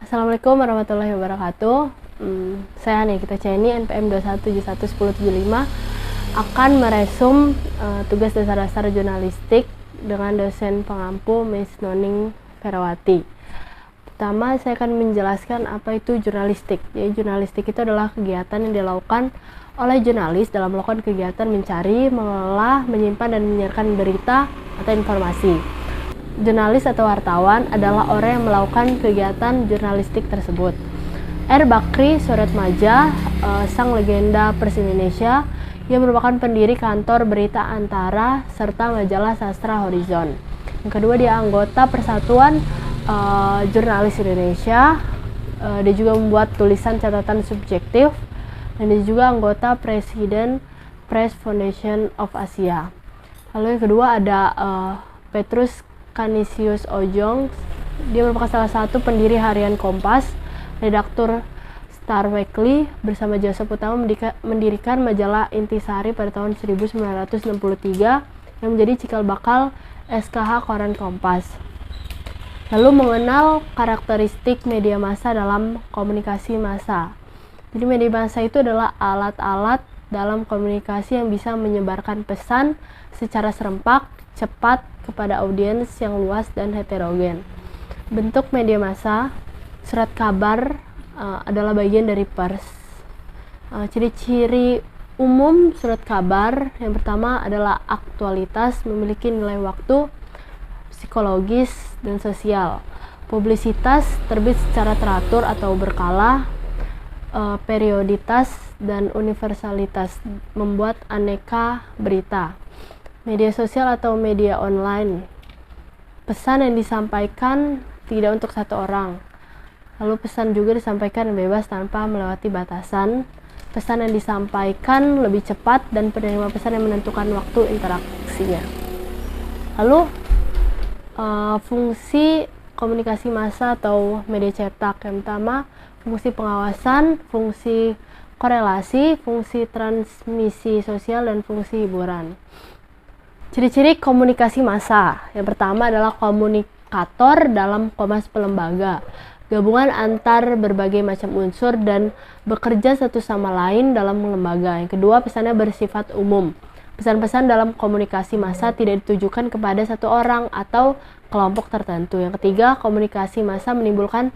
Assalamualaikum warahmatullahi wabarakatuh. Saya Nikita Ceni, NPM 21711075 akan meresum tugas dasar-dasar jurnalistik dengan dosen pengampu Miss Noning Ferawati. Pertama, saya akan menjelaskan apa itu jurnalistik. Jadi, jurnalistik itu adalah kegiatan yang dilakukan oleh jurnalis dalam melakukan kegiatan mencari, mengolah, menyimpan, dan menyiarkan berita atau informasi. Jurnalis atau wartawan adalah orang yang melakukan kegiatan jurnalistik tersebut. R. Bakri Suratmadja, sang legenda pers Indonesia, yang merupakan pendiri kantor Berita Antara serta majalah Sastra Horizon. Yang kedua, dia anggota Persatuan Jurnalis Indonesia. Dia juga membuat tulisan catatan subjektif, dan dia juga anggota Presiden Press Foundation of Asia. Lalu yang kedua ada Petrus Canisius Ojong. Dia merupakan salah satu pendiri harian Kompas, redaktur Star Weekly, bersama Joseph Utama mendirikan majalah Intisari pada tahun 1963 yang menjadi cikal bakal SKH Koran Kompas. Lalu mengenal karakteristik media massa dalam komunikasi massa. Jadi media massa itu adalah alat-alat dalam komunikasi yang bisa menyebarkan pesan secara serempak, cepat kepada audiens yang luas dan heterogen. Bentuk media massa, surat kabar adalah bagian dari pers. Ciri-ciri umum surat kabar yang pertama adalah aktualitas, memiliki nilai waktu, psikologis, dan sosial. Publisitas, terbit secara teratur atau berkala, perioditas, dan universalitas, membuat aneka berita. Media sosial atau media online, pesan yang disampaikan tidak untuk satu orang. Lalu pesan juga disampaikan bebas tanpa melewati batasan. Pesan yang disampaikan lebih cepat dan penerima pesan yang menentukan waktu interaksinya. Lalu fungsi komunikasi massa atau media cetak yang pertama, fungsi pengawasan, fungsi korelasi, fungsi transmisi sosial, dan fungsi hiburan. Ciri-ciri komunikasi massa. Yang pertama adalah komunikator dalam komas pelembaga, gabungan antar berbagai macam unsur dan bekerja satu sama lain dalam lembaga. Yang kedua, pesannya bersifat umum. Pesan-pesan dalam komunikasi massa tidak ditujukan kepada satu orang atau kelompok tertentu. Yang ketiga, komunikasi massa menimbulkan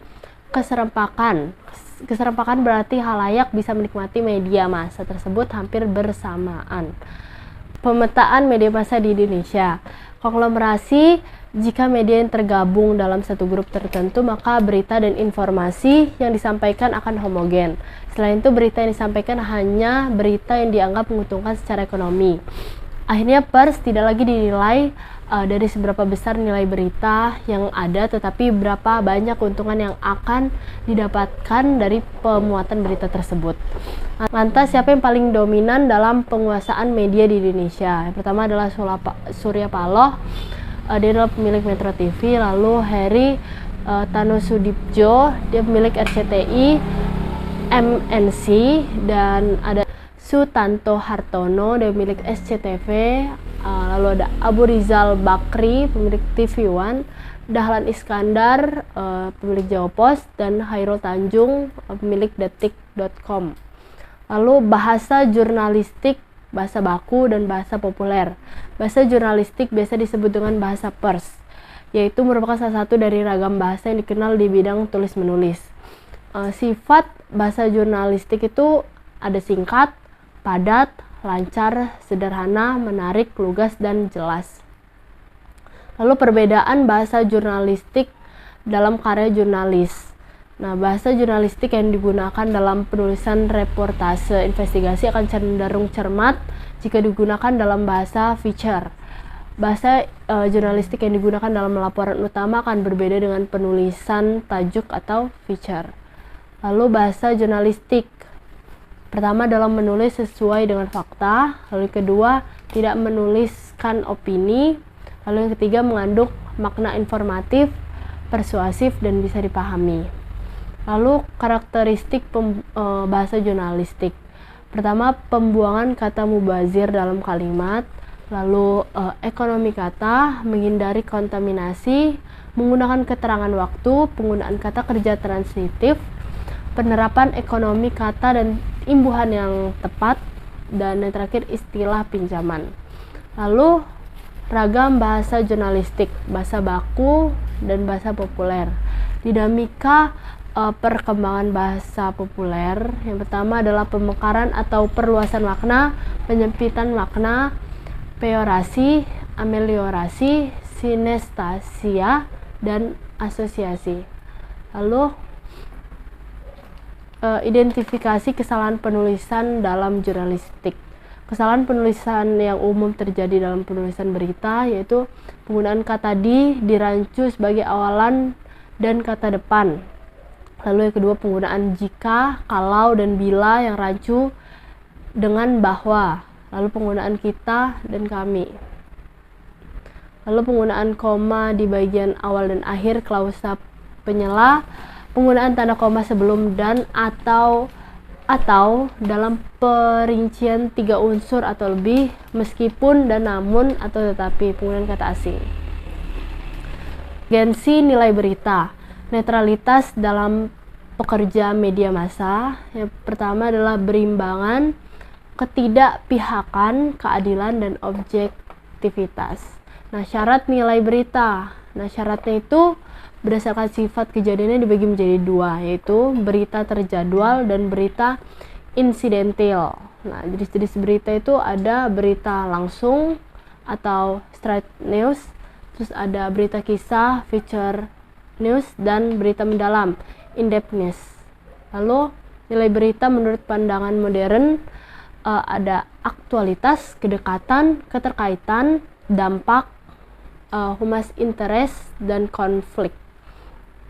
keserempakan. Keserempakan berarti halayak bisa menikmati media massa tersebut hampir bersamaan. Pemetaan media massa di Indonesia. Konglomerasi, jika media yang tergabung dalam satu grup tertentu, maka berita dan informasi yang disampaikan akan homogen. Selain itu, berita yang disampaikan hanya berita yang dianggap menguntungkan secara ekonomi. Akhirnya pers tidak lagi dinilai dari seberapa besar nilai berita yang ada, tetapi berapa banyak keuntungan yang akan didapatkan dari pemuatan berita tersebut. Lantas, siapa yang paling dominan dalam penguasaan media di Indonesia? Yang pertama adalah Surya Paloh, dia adalah pemilik Metro TV. Lalu Heri Tanusudibjo, dia pemilik RCTI, MNC, dan ada Sutanto Hartono, dia pemilik SCTV. Lalu ada Abu Rizal Bakri, pemilik TV One, Dahlan Iskandar, pemilik Jawa Post, dan Hairul Tanjung, pemilik detik.com. Lalu bahasa jurnalistik, bahasa baku, dan bahasa populer. Bahasa jurnalistik biasa disebut dengan bahasa pers, yaitu merupakan salah satu dari ragam bahasa yang dikenal di bidang tulis-menulis. Sifat bahasa jurnalistik itu ada singkat, padat, lancar, sederhana, menarik, lugas, dan jelas. Lalu perbedaan bahasa jurnalistik dalam karya jurnalis. Nah, bahasa jurnalistik yang digunakan dalam penulisan reportase investigasi akan cenderung cermat jika digunakan dalam bahasa feature. Bahasa jurnalistik yang digunakan dalam laporan utama akan berbeda dengan penulisan tajuk atau feature. Lalu bahasa jurnalistik. Pertama, dalam menulis sesuai dengan fakta. Lalu kedua, tidak menuliskan opini. Lalu yang ketiga, mengandung makna informatif, persuasif, dan bisa dipahami. Lalu karakteristik bahasa jurnalistik. Pertama, pembuangan kata mubazir dalam kalimat. Lalu ekonomi kata, menghindari kontaminasi, menggunakan keterangan waktu, penggunaan kata kerja transitif, penerapan ekonomi kata dan imbuhan yang tepat, dan yang terakhir istilah pinjaman. Lalu ragam bahasa jurnalistik, bahasa baku dan bahasa populer. Dinamika perkembangan bahasa populer, yang pertama adalah pemekaran atau perluasan makna, penyempitan makna, peorasi, ameliorasi, sinestasia, dan asosiasi. Lalu identifikasi kesalahan penulisan dalam jurnalistik. Kesalahan penulisan yang umum terjadi dalam penulisan berita yaitu penggunaan kata dirancu sebagai awalan dan kata depan. Lalu yang kedua, penggunaan jika, kalau, dan bila yang rancu dengan bahwa. Lalu penggunaan kita dan kami. Lalu penggunaan koma di bagian awal dan akhir klausa penyela, penggunaan tanda koma sebelum dan atau dalam perincian 3 unsur atau lebih, meskipun dan namun atau tetapi, penggunaan kata asing. Urgensi nilai berita. Netralitas dalam pekerja media massa. Yang pertama adalah berimbangan, ketidakpihakan, keadilan, dan objektivitas. Nah, syarat nilai berita. Nah, syaratnya itu berdasarkan sifat kejadiannya dibagi menjadi 2, yaitu berita terjadwal dan berita insidental. Nah, jenis-jenis berita itu ada berita langsung atau straight news, terus ada berita kisah, feature news, dan berita mendalam, in-depth news. Lalu nilai berita menurut pandangan modern ada aktualitas, kedekatan, keterkaitan, dampak, humas interest, dan konflik.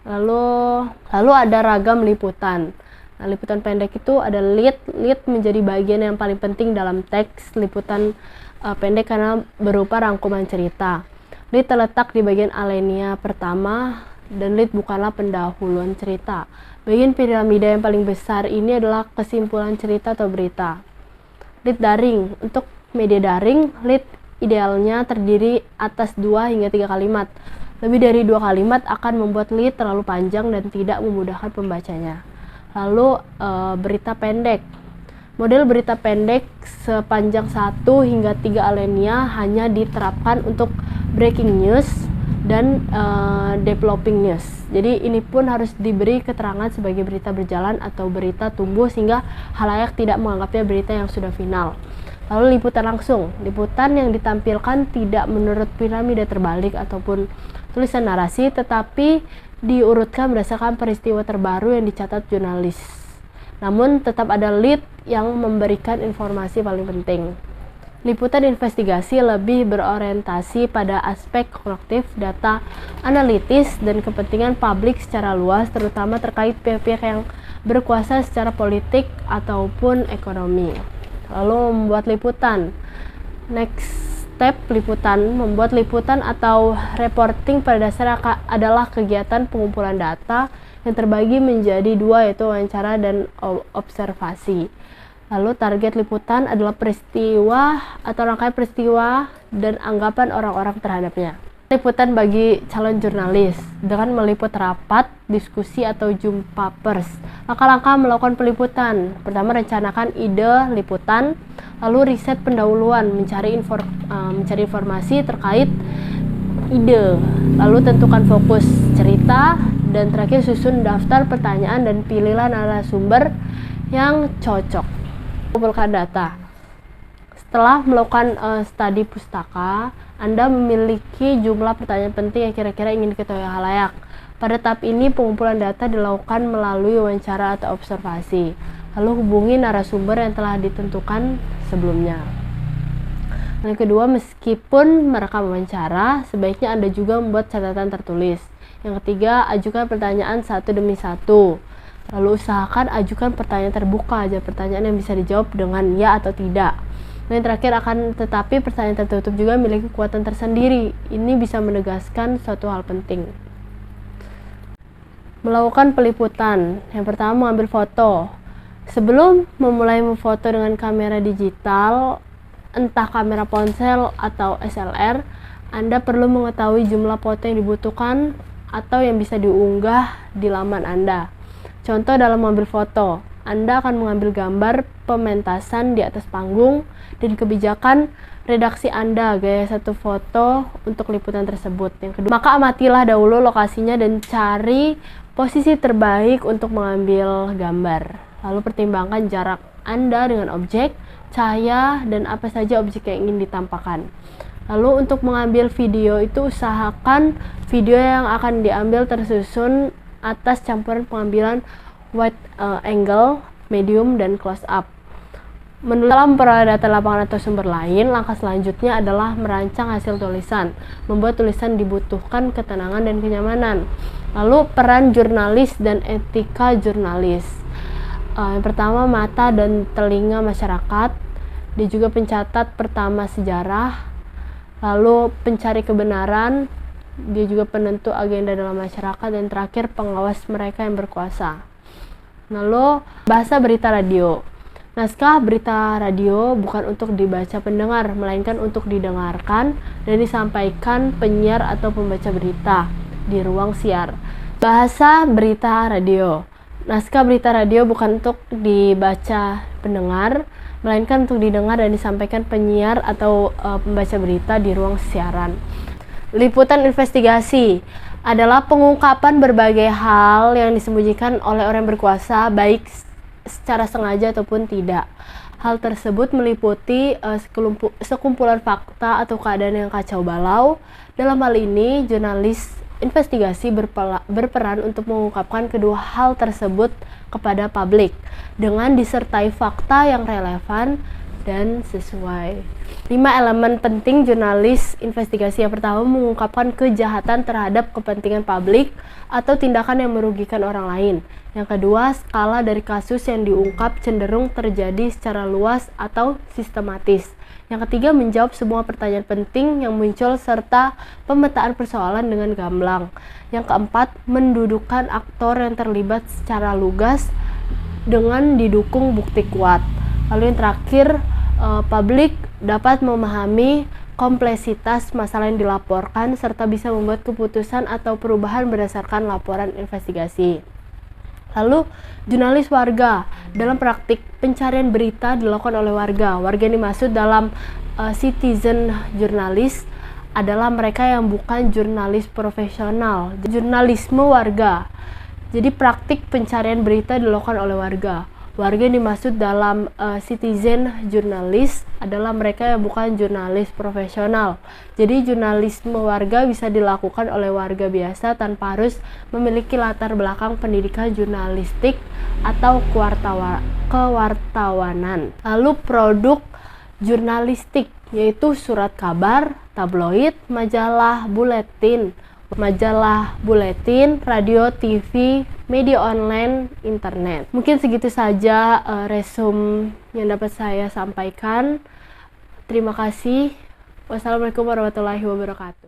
Lalu ada ragam liputan. Nah, liputan pendek itu ada lead menjadi bagian yang paling penting dalam teks liputan pendek karena berupa rangkuman cerita. Lead terletak di bagian alinea pertama dan lead bukanlah pendahuluan cerita. Bagian piramida yang paling besar ini adalah kesimpulan cerita atau berita. Lead daring. Untuk media daring, lead idealnya terdiri atas 2 hingga 3 kalimat. Lebih dari 2 kalimat akan membuat lead terlalu panjang dan tidak memudahkan pembacanya. Lalu berita pendek. Model berita pendek sepanjang 1 hingga 3 alinea hanya diterapkan untuk breaking news dan developing news. Jadi ini pun harus diberi keterangan sebagai berita berjalan atau berita tumbuh sehingga halayak tidak menganggapnya berita yang sudah final. Lalu liputan langsung. Liputan yang ditampilkan tidak menurut piramida terbalik ataupun tulisan narasi, tetapi diurutkan berdasarkan peristiwa terbaru yang dicatat jurnalis. Namun tetap ada lead yang memberikan informasi paling penting. Liputan investigasi lebih berorientasi pada aspek kognitif, data analitis, dan kepentingan publik secara luas, terutama terkait pihak-pihak yang berkuasa secara politik ataupun ekonomi. Lalu membuat liputan. Next step liputan. Membuat liputan atau reporting pada dasarnya adalah kegiatan pengumpulan data yang terbagi menjadi 2, yaitu wawancara dan observasi. Lalu target liputan adalah peristiwa atau rangkaian peristiwa dan anggapan orang-orang terhadapnya. Liputan bagi calon jurnalis dengan meliput rapat, diskusi, atau jumpa pers. Langkah-langkah melakukan peliputan. Pertama, rencanakan ide liputan, lalu riset pendahuluan, mencari informasi terkait ide, lalu tentukan fokus cerita, dan terakhir susun daftar pertanyaan dan pilihlah narasumber yang cocok. Kumpulkan data. Setelah melakukan studi pustaka, Anda memiliki jumlah pertanyaan penting yang kira-kira ingin diketahui halayak. Pada tahap ini, pengumpulan data dilakukan melalui wawancara atau observasi. Lalu hubungi narasumber yang telah ditentukan sebelumnya. Yang kedua, meskipun merekam wawancara, sebaiknya Anda juga membuat catatan tertulis. Yang ketiga, ajukan pertanyaan satu demi satu. Lalu usahakan ajukan pertanyaan terbuka aja, pertanyaan yang bisa dijawab dengan ya atau tidak. Dan yang terakhir, tetapi pertanyaan tertutup juga memiliki kekuatan tersendiri. Ini bisa menegaskan suatu hal penting. Melakukan peliputan. Yang pertama, mengambil foto. Sebelum memulai memfoto dengan kamera digital, entah kamera ponsel atau SLR, Anda perlu mengetahui jumlah foto yang dibutuhkan, atau yang bisa diunggah di laman Anda. Contoh dalam mengambil foto, Anda akan mengambil gambar pementasan di atas panggung dan kebijakan redaksi Anda gaya satu foto untuk liputan tersebut. Yang kedua, maka amatilah dahulu lokasinya dan cari posisi terbaik untuk mengambil gambar. Lalu pertimbangkan jarak Anda dengan objek, cahaya, dan apa saja objek yang ingin ditampakkan. Lalu untuk mengambil video itu usahakan video yang akan diambil tersusun atas campuran pengambilan wide angle, medium, dan close up. Menulis dalam data lapangan atau sumber lain, langkah selanjutnya adalah merancang hasil tulisan. Membuat tulisan dibutuhkan ketenangan dan kenyamanan. Lalu peran jurnalis dan etika jurnalis. Yang pertama, mata dan telinga masyarakat. Dia juga pencatat pertama sejarah. Lalu pencari kebenaran. Dia juga penentu agenda dalam masyarakat. Dan terakhir, pengawas mereka yang berkuasa. Lalu bahasa berita radio. Naskah berita radio bukan untuk dibaca pendengar, melainkan untuk didengarkan dan disampaikan penyiar atau pembaca berita di ruang siar. Bahasa berita radio. Naskah berita radio bukan untuk dibaca pendengar, melainkan untuk didengar dan disampaikan penyiar atau pembaca berita di ruang siaran. Liputan investigasi adalah pengungkapan berbagai hal yang disembunyikan oleh orang yang berkuasa, baik secara sengaja ataupun tidak. Hal tersebut meliputi sekumpulan fakta atau keadaan yang kacau balau. Dalam hal ini, jurnalis investigasi berperan untuk mengungkapkan kedua hal tersebut kepada publik dengan disertai fakta yang relevan dan sesuai. 5 elemen penting jurnalis investigasi. Yang pertama, mengungkapkan kejahatan terhadap kepentingan publik atau tindakan yang merugikan orang lain. Yang kedua, skala dari kasus yang diungkap cenderung terjadi secara luas atau sistematis. Yang ketiga, menjawab semua pertanyaan penting yang muncul serta pemetaan persoalan dengan gamblang. Yang keempat, mendudukan aktor yang terlibat secara lugas dengan didukung bukti kuat. Lalu yang terakhir, publik dapat memahami kompleksitas masalah yang dilaporkan serta bisa membuat keputusan atau perubahan berdasarkan laporan investigasi. Lalu, jurnalis warga. Dalam praktik pencarian berita dilakukan oleh warga. Warga yang dimaksud dalam citizen jurnalis adalah mereka yang bukan jurnalis profesional. Jurnalisme warga. Jadi praktik pencarian berita dilakukan oleh warga. Warga yang dimaksud dalam citizen jurnalis adalah mereka yang bukan jurnalis profesional. Jadi jurnalisme warga bisa dilakukan oleh warga biasa tanpa harus memiliki latar belakang pendidikan jurnalistik atau kewartawanan. Lalu produk jurnalistik yaitu surat kabar, tabloid, majalah buletin, radio, TV, media online, internet. Mungkin segitu saja resume yang dapat saya sampaikan. Terima kasih. Wassalamualaikum warahmatullahi wabarakatuh.